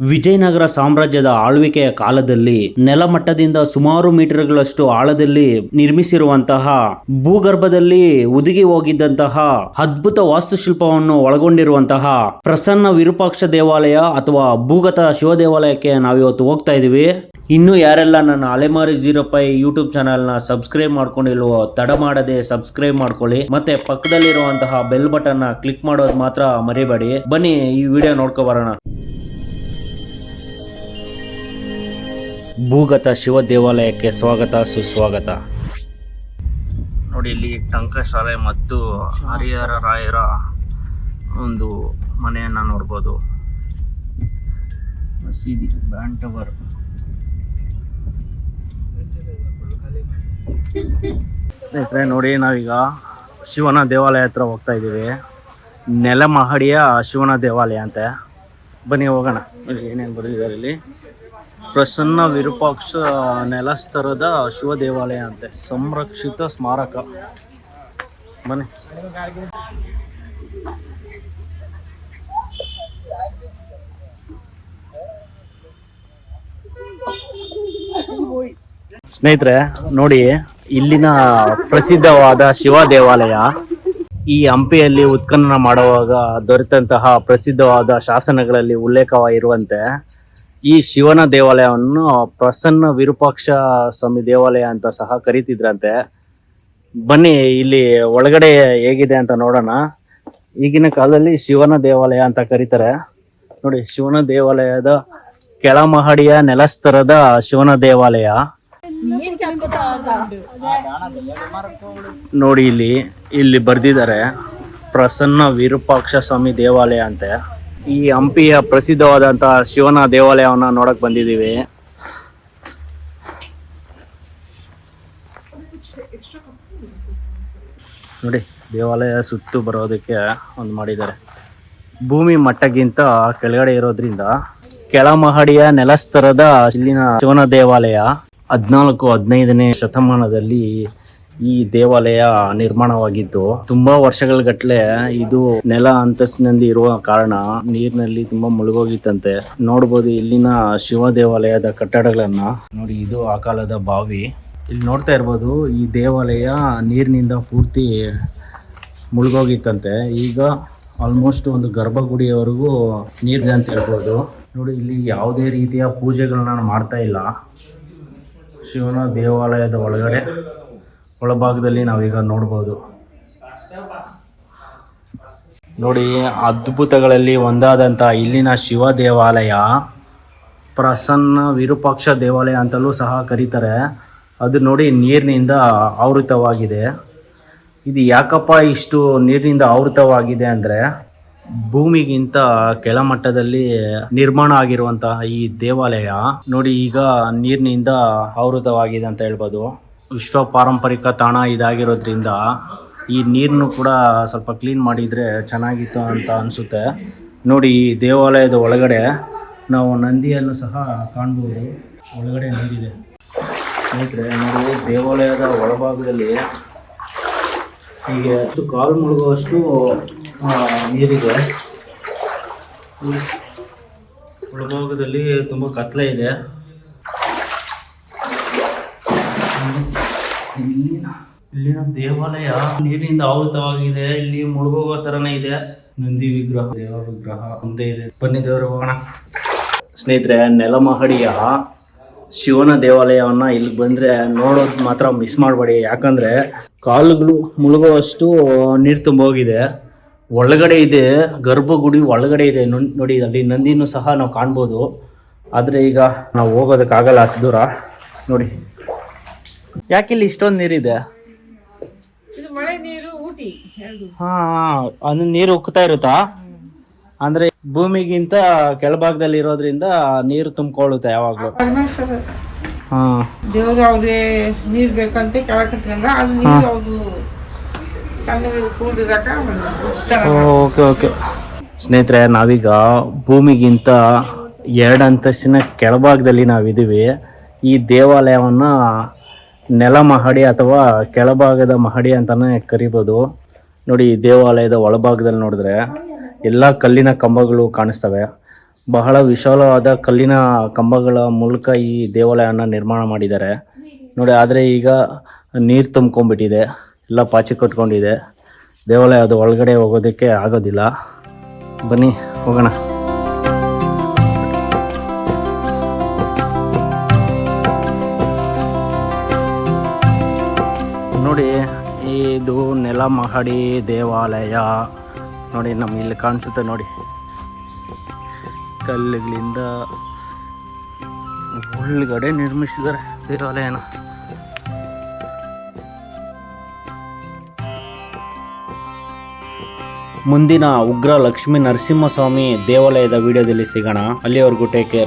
ವಿಜಯನಗರ ಸಾಮ್ರಾಜ್ಯದ ಆಳ್ವಿಕೆಯ ಕಾಲದಲ್ಲಿ ನೆಲಮಟ್ಟದಿಂದ ಸುಮಾರು ಮೀಟರ್ಗಳಷ್ಟು ಆಳದಲ್ಲಿ ನಿರ್ಮಿಸಿರುವಂತಹ ಭೂಗರ್ಭದಲ್ಲಿ ಹುದುಗಿ ಹೋಗಿದ್ದಂತಹ ಅದ್ಭುತ ವಾಸ್ತುಶಿಲ್ಪವನ್ನು ಒಳಗೊಂಡಿರುವಂತಹ ಪ್ರಸನ್ನ ವಿರೂಪಾಕ್ಷ ದೇವಾಲಯ ಅಥವಾ ಭೂಗತ ಶಿವ ದೇವಾಲಯಕ್ಕೆ ನಾವಿವತ್ತು ಹೋಗ್ತಾ ಇದೀವಿ. ಇನ್ನು ಯಾರೆಲ್ಲ ನನ್ನ ಅಲೆಮಾರಿ 05 ಯೂಟ್ಯೂಬ್ ಚಾನಲ್ನ ಸಬ್ಸ್ಕ್ರೈಬ್ ಮಾಡ್ಕೊಂಡಿಲ್ವೋ ತಡ ಮಾಡದೆ ಸಬ್ಸ್ಕ್ರೈಬ್ ಮಾಡ್ಕೊಳ್ಳಿ, ಮತ್ತೆ ಪಕ್ಕದಲ್ಲಿರುವಂತಹ ಬೆಲ್ ಬಟನ್ ನ ಕ್ಲಿಕ್ ಮಾಡೋದು ಮಾತ್ರ ಮರಿಬೇಡಿ. ಬನ್ನಿ ಈ ವಿಡಿಯೋ ನೋಡ್ಕೊ ಬರೋಣ. ಭೂಗತ ಶಿವ ದೇವಾಲಯಕ್ಕೆ ಸ್ವಾಗತ ಸುಸ್ವಾಗತ. ನೋಡಿ, ಇಲ್ಲಿ ಟಂಕಶಾಲೆ ಮತ್ತು ಹರಿಹರ ರಾಯರ ಒಂದು ಮನೆಯನ್ನು ನೋಡ್ಬೋದು. ಮಸೀದಿ, ಬ್ಯಾಂಡ್ ಟವರ್. ಸ್ನೇಹಿತರೆ ನೋಡಿ, ನಾವೀಗ ಶಿವನ ದೇವಾಲಯ ಹತ್ರ ಹೋಗ್ತಾ ಇದ್ದೀವಿ. ನೆಲಮಹಡಿಯ ಶಿವನ ದೇವಾಲಯ ಅಂತೆ. ಬನ್ನಿ ಹೋಗೋಣ. ಏನೇನು ಬರೆದಿದ್ದಾರೆ ಇಲ್ಲಿ? ಪ್ರಸನ್ನ ವಿರೂಪಾಕ್ಷ ನೆಲಸ್ಥರದ ಶಿವ ದೇವಾಲಯ ಅಂತೆ, ಸಂರಕ್ಷಿತ ಸ್ಮಾರಕ. ಬನ್ನಿ. ಸ್ನೇಹಿತರೆ ನೋಡಿ, ಇಲ್ಲಿನ ಪ್ರಸಿದ್ಧವಾದ ಶಿವ ದೇವಾಲಯ. ಈ ಹಂಪಿಯಲ್ಲಿ ಉತ್ಖನನ ಮಾಡುವಾಗ ದೊರೆತಂತಹ ಪ್ರಸಿದ್ಧವಾದ ಶಾಸನಗಳಲ್ಲಿ ಉಲ್ಲೇಖವಾಗಿರುವಂತೆ ಈ ಶಿವನ ದೇವಾಲಯವನ್ನು ಪ್ರಸನ್ನ ವಿರೂಪಾಕ್ಷ ಸ್ವಾಮಿ ದೇವಾಲಯ ಅಂತ ಸಹ ಕರೀತಿದ್ರಂತೆ. ಬನ್ನಿ ಇಲ್ಲಿ ಒಳಗಡೆ ಹೇಗಿದೆ ಅಂತ ನೋಡೋಣ. ಈಗಿನ ಕಾಲದಲ್ಲಿ ಶಿವನ ದೇವಾಲಯ ಅಂತ ಕರೀತಾರೆ. ನೋಡಿ, ಶಿವನ ದೇವಾಲಯದ ಕೆಳಮಹಡಿಯ ನೆಲಸ್ಥರದ ಶಿವನ ದೇವಾಲಯ ನೋಡಿ. ಇಲ್ಲಿ ಬರ್ದಿದ್ದಾರೆ ಪ್ರಸನ್ನ ವಿರೂಪಾಕ್ಷ ಸ್ವಾಮಿ ದೇವಾಲಯ ಅಂತೆ. ಈ ಹಂಪಿಯ ಪ್ರಸಿದ್ಧವಾದಂತಹ ಶಿವನ ದೇವಾಲಯವನ್ನ ನೋಡಕ್ ಬಂದಿದ್ದೀವಿ. ನೋಡಿ, ದೇವಾಲಯ ಸುತ್ತು ಬರೋದಕ್ಕೆ ಒಂದು ಮಾಡಿದ್ದಾರೆ. ಭೂಮಿ ಮಟ್ಟಕ್ಕಿಂತ ಕೆಳಗಡೆ ಇರೋದ್ರಿಂದ ಕೆಳಮಹಡಿಯ ನೆಲಸ್ಥರದ ಇಲ್ಲಿನ ಶಿವನ ದೇವಾಲಯ 14-15ನೇ ಶತಮಾನದಲ್ಲಿ ಈ ದೇವಾಲಯ ನಿರ್ಮಾಣವಾಗಿದ್ದು, ತುಂಬಾ ವರ್ಷಗಳ ಗಟ್ಟಲೆ ಇದು ನೆಲ ಅಂತಸ್ತಿನಲ್ಲಿ ಇರುವ ಕಾರಣ ನೀರಿನಲ್ಲಿ ತುಂಬಾ ಮುಳುಗೋಗಿತ್ತಂತೆ. ನೋಡ್ಬೋದು ಇಲ್ಲಿನ ಶಿವ ದೇವಾಲಯದ ಕಟ್ಟಡಗಳನ್ನ ನೋಡಿ. ಇದು ಆ ಕಾಲದ ಬಾವಿ. ಇಲ್ಲಿ ನೋಡ್ತಾ ಇರ್ಬೋದು, ಈ ದೇವಾಲಯ ನೀರಿನಿಂದ ಪೂರ್ತಿ ಮುಳುಗೋಗಿತ್ತಂತೆ. ಈಗ ಆಲ್ಮೋಸ್ಟ್ ಒಂದು ಗರ್ಭಗುಡಿಯವರೆಗೂ ನೀರಿದೆ ಅಂತ ಹೇಳ್ಬೋದು. ನೋಡಿ, ಇಲ್ಲಿ ಯಾವುದೇ ರೀತಿಯ ಪೂಜೆಗಳನ್ನ ಮಾಡ್ತಾ ಇಲ್ಲ. ಶಿವನ ದೇವಾಲಯದ ಒಳಭಾಗದಲ್ಲಿ ನಾವೀಗ ನೋಡ್ಬೋದು. ನೋಡಿ, ಅದ್ಭುತಗಳಲ್ಲಿ ಒಂದಾದಂಥ ಇಲ್ಲಿನ ಶಿವ ದೇವಾಲಯ ಪ್ರಸನ್ನ ವಿರೂಪಾಕ್ಷ ದೇವಾಲಯ ಅಂತಲೂ ಸಹ ಕರೀತಾರೆ. ಅದು ನೋಡಿ, ನೀರಿನಿಂದ ಆವೃತವಾಗಿದೆ. ಇದು ಯಾಕಪ್ಪ ಇಷ್ಟು ನೀರಿನಿಂದ ಆವೃತವಾಗಿದೆ ಅಂದರೆ, ಭೂಮಿಗಿಂತ ಕೆಳಮಟ್ಟದಲ್ಲಿ ನಿರ್ಮಾಣ ಆಗಿರುವಂತಹ ಈ ದೇವಾಲಯ ನೋಡಿ ಈಗ ನೀರಿನಿಂದ ಆವೃತವಾಗಿದೆ ಅಂತ ಹೇಳ್ಬೋದು. ವಿಶ್ವ ಪಾರಂಪರಿಕ ತಾಣ ಇದಾಗಿರೋದ್ರಿಂದ ಈ ನೀರನ್ನು ಕೂಡ ಸ್ವಲ್ಪ ಕ್ಲೀನ್ ಮಾಡಿದರೆ ಚೆನ್ನಾಗಿತ್ತು ಅಂತ ಅನಿಸುತ್ತೆ. ನೋಡಿ, ಈ ದೇವಾಲಯದ ಒಳಗಡೆ ನಾವು ನಂದಿಯನ್ನು ಸಹ ಕಾಣ್ಬೋದು. ಒಳಗಡೆ ನೀರಿದೆ. ಸ್ನೇಹಿತರೆ ನೋಡಿ, ದೇವಾಲಯದ ಒಳಭಾಗದಲ್ಲಿ ಹೀಗೆ ಕಾಲು ಮುಳುಗುವಷ್ಟು ನೀರಿದೆ. ಒಳಭಾಗದಲ್ಲಿ ತುಂಬ ಕತ್ಲೆ ಇದೆ. ಇಲ್ಲಿನ ದೇವಾಲಯ ನೀರಿನಿಂದ ಆವೃತವಾಗಿದೆ. ಇಲ್ಲಿ ಮುಳುಗೋಗೋ ತರನೇ ಇದೆ. ನಂದಿ ವಿಗ್ರಹ, ದೇವ ವಿಗ್ರಹ ಮುಂದೆ ಇದೆ. ಬನ್ನಿ ದೇವರು ಹೋಗೋಣ. ಸ್ನೇಹಿತರೆ, ನೆಲಮಹಡಿಯ ಶಿವನ ದೇವಾಲಯವನ್ನ ಇಲ್ಲಿ ಬಂದ್ರೆ ನೋಡೋದು ಮಾತ್ರ ಮಿಸ್ ಮಾಡಬೇಡಿ. ಯಾಕಂದ್ರೆ ಕಾಲುಗಳು ಮುಳುಗುವಷ್ಟು ನೀರು ತುಂಬೋಗಿದೆ. ಒಳಗಡೆ ಇದೆ, ಗರ್ಭಗುಡಿ ಒಳಗಡೆ ಇದೆ. ನೋಡಿ, ಅಲ್ಲಿ ನಂದಿನೂ ಸಹ ನಾವು ಕಾಣ್ಬೋದು. ಆದರೆ ಈಗ ನಾವು ಹೋಗೋದಕ್ಕಾಗಲ್ಲ ಅಷ್ಟು ದೂರ. ನೋಡಿ, ಯಾಕಿಲ್ಲಿ ಇಷ್ಟೊಂದು ನೀರಿದೆ? ಅದು ನೀರು ಉಕ್ತಾ ಇರುತ್ತಾ? ಅಂದ್ರೆ ಭೂಮಿಗಿಂತ ಕೆಳಭಾಗದಲ್ಲಿ ಇರೋದ್ರಿಂದ ನೀರು ತುಂಬಿಕೊಳ್ಳುತ್ತೆ ಯಾವಾಗ್ಲೂ. ದೇವರು ಅವ್ರಿಗೆ ನೀರ್ ಬೇಕಂತ ಓಕೆ. ಸ್ನೇಹಿತರೆ, ನಾವೀಗ ಭೂಮಿಗಿಂತ 2 ಅಂತಸ್ತಿನ ಕೆಳಭಾಗದಲ್ಲಿ ನಾವಿದ್ದೀವಿ. ಈ ದೇವಾಲಯವನ್ನ ನೆಲಮಹಡಿ ಅಥವಾ ಕೆಳಭಾಗದ ಮಹಡಿ ಅಂತಾನೆ ಕರಿಬೋದು. ನೋಡಿ, ಈ ದೇವಾಲಯದ ಒಳಭಾಗದಲ್ಲಿ ನೋಡಿದ್ರೆ ಎಲ್ಲ ಕಲ್ಲಿನ ಕಂಬಗಳು ಕಾಣಿಸ್ತವೆ. ಬಹಳ ವಿಶಾಲವಾದ ಕಲ್ಲಿನ ಕಂಬಗಳ ಮೂಲಕ ಈ ದೇವಾಲಯನ ನಿರ್ಮಾಣ ಮಾಡಿದ್ದಾರೆ ನೋಡಿ. ಆದರೆ ಈಗ ನೀರು ತುಂಬ್ಕೊಂಡ್ಬಿಟ್ಟಿದೆ, ಎಲ್ಲ ಪಾಚಿ ಕಟ್ಕೊಂಡಿದೆ. ದೇವಾಲಯದ ಒಳಗಡೆ ಹೋಗೋದಕ್ಕೆ ಆಗೋದಿಲ್ಲ. ಬನ್ನಿ ಹೋಗೋಣ. ನೋಡಿ, ಇದು ನೆಲಮಹಡಿ ದೇವಾಲಯ ನೋಡಿ. ನಮ್ಗೆ ಇಲ್ಲಿ ಕಾಣಿಸುತ್ತೆ ನೋಡಿ, ಕಲ್ಲುಗಳಿಂದ ಒಳಗಡೆ ನಿರ್ಮಿಸಿದ್ದಾರೆ ದೇವಾಲಯನ. ಮುಂದಿನ ಉಗ್ರ ಲಕ್ಷ್ಮೀ ನರಸಿಂಹಸ್ವಾಮಿ ದೇವಾಲಯದ ವಿಡಿಯೋದಲ್ಲಿ ಸಿಗೋಣ. ಅಲ್ಲಿವರೆಗೂ ಟೇಕ್ ಕೇರ್.